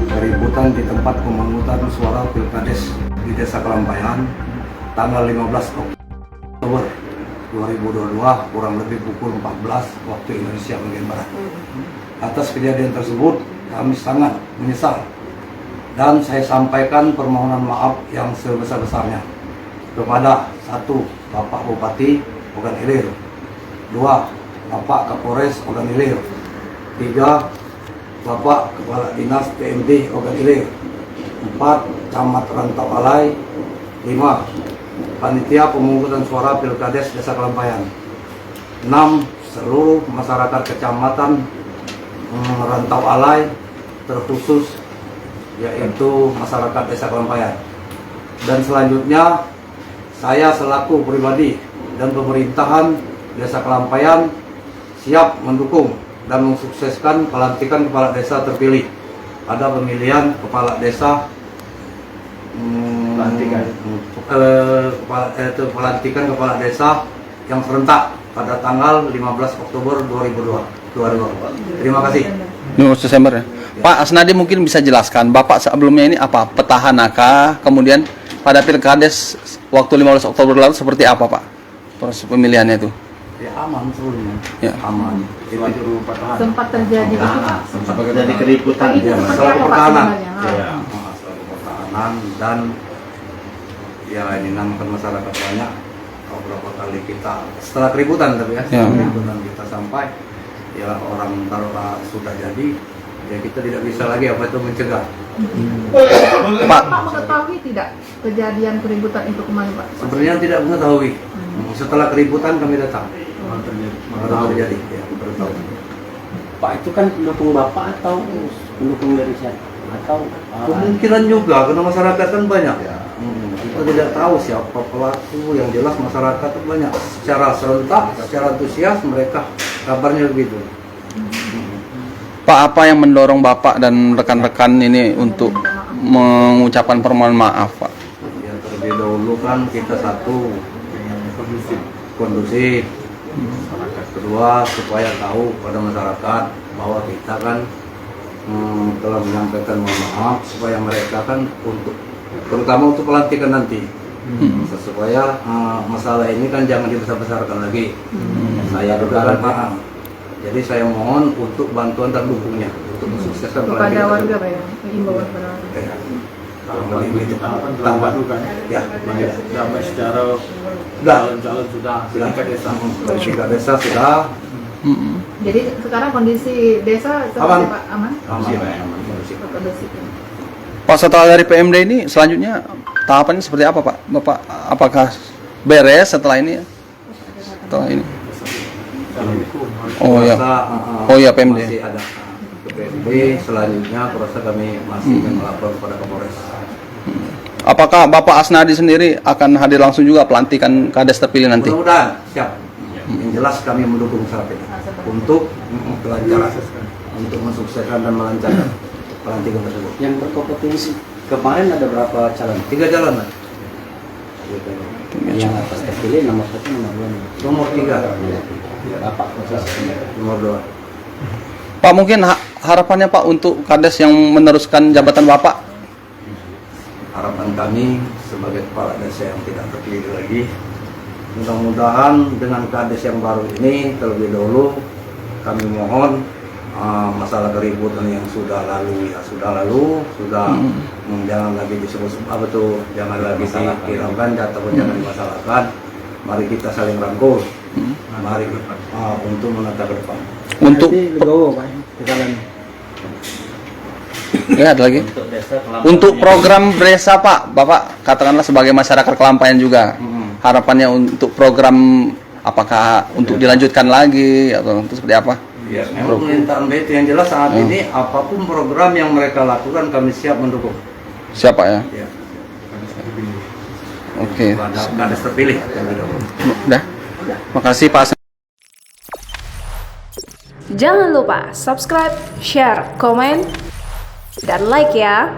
Keributan di tempat pemungutan suara Pilkades di Desa Kelampayan tanggal 15 Oktober 2022 kurang lebih pukul 14 waktu Indonesia bagian Barat. Atas kejadian tersebut kami sangat menyesal dan saya sampaikan permohonan maaf yang sebesar-besarnya kepada 1. Bapak Bupati Ogan Ilir, 2. Bapak Kapolres Ogan Ilir, 3. Bapak Kepala Dinas PMD Ogan Ilir, 4. Camat Rantau Alai, 5. Panitia pemungutan suara Pilkades Desa Kelampayan, 6. Seluruh masyarakat kecamatan Rantau Alai, terkhusus yaitu masyarakat Desa Kelampayan. Dan selanjutnya saya selaku pribadi dan pemerintahan Desa Kelampayan siap mendukung dan mensukseskan pelantikan kepala desa terpilih pada pemilihan kepala desa pelantikan kepala desa yang serentak pada tanggal 15 Oktober 2022. Terima kasih. 15 Desember ya. Pak Asnadi mungkin bisa jelaskan, Bapak sebelumnya ini apa? Petahana kah? Kemudian pada Pilkades waktu 15 Oktober lalu seperti apa, Pak? Proses pemilihannya itu? Ya aman sebelumnya. Ya. Aman. Sempat terjadi sempat terjadi keributan ya, selaku pertahanan. Ya. Selaku pertahanan dan ya ini namakan masyarakat banyak. Beberapa kali kita setelah keributan tapi ya, keributan kita sampai ya orang taruhlah sudah jadi ya kita tidak bisa lagi apa itu mencegah. Pak mengetahui tidak kejadian keributan itu kemarin, Pak? Sebenarnya tidak mengetahui. Setelah keributan kami datang. Baru terjadi. Ya, baru tahu. Pak itu kan pendukung Bapak atau pendukung dari siapa? Atau kemungkinan juga karena masyarakat kan banyak ya. Kita tidak tahu siapa pelaku, yang jelas masyarakat itu banyak. Secara serentak, secara antusias mereka kabarnya begitu. Pak, apa yang mendorong Bapak dan rekan-rekan ini untuk mengucapkan permohonan maaf, Pak? Ya terlebih dahulu kan kita satu kondusif. Masyarakat kedua supaya tahu pada masyarakat bahwa kita kan telah menyampaikan mohon maaf supaya mereka kan untuk terutama untuk pelantikan nanti supaya masalah ini kan jangan dibesar-besarkan lagi. Saya juga kan paham. Jadi saya mohon untuk bantuan dan dukungnya untuk mensukseskan kepada warga, Pak ya, himbauan kepada warga. Kalau itu tambah ya, damai secara calon-calon sudah tingkat desa. Tingkat desa sudah. Jadi sekarang kondisi desa seperti Pak aman? Aman. Pak, setelah dari PMD ini selanjutnya tahapannya seperti apa, Pak? Bapak apakah beres setelah ini? Setelah ini? Oh ya. Oh ya, PMD. Masih ada ke PMD, selanjutnya proses kami masih melapor kepada Kapolres. Apakah Bapak Asnadi sendiri akan hadir langsung juga pelantikan Kades terpilih nanti? Mudah-mudahan siap. Yang jelas kami mendukung saat ini untuk kelancaran, untuk mensukseskan dan melancarkan pelantikan tersebut. Yang berkompetensi kemarin ada berapa calon? 3 jalan lah. Yang atas terpilih nomor 1, nomor 2. Nomor 3. Bapak Nomor 2. Pak, mungkin harapannya Pak untuk Kades yang meneruskan jabatan Bapak? Harapan kami sebagai kepala desa yang tidak terpilih lagi, mudah-mudahan dengan Kades yang baru ini terlebih dahulu kami mohon masalah keributan yang sudah lalu ya sudah jangan lagi disebut apa tuh, jangan lagi dihilangkan ataupun jangan dimasalahkan. Mari kita saling rangkul, mari untuk menata ke depan. Untuk ya ada lagi. Untuk program desa, Pak, Bapak katakanlah sebagai masyarakat Kelampayan juga, harapannya untuk program apakah untuk dilanjutkan lagi atau untuk seperti apa? Ya, memang permintaan itu yang jelas saat ini apapun program yang mereka lakukan kami siap mendukung. Siapa ya? Ya. Oke. Kades terpilih. Udah. Makasih Pak. Jangan lupa subscribe, share, komen, dan like ya.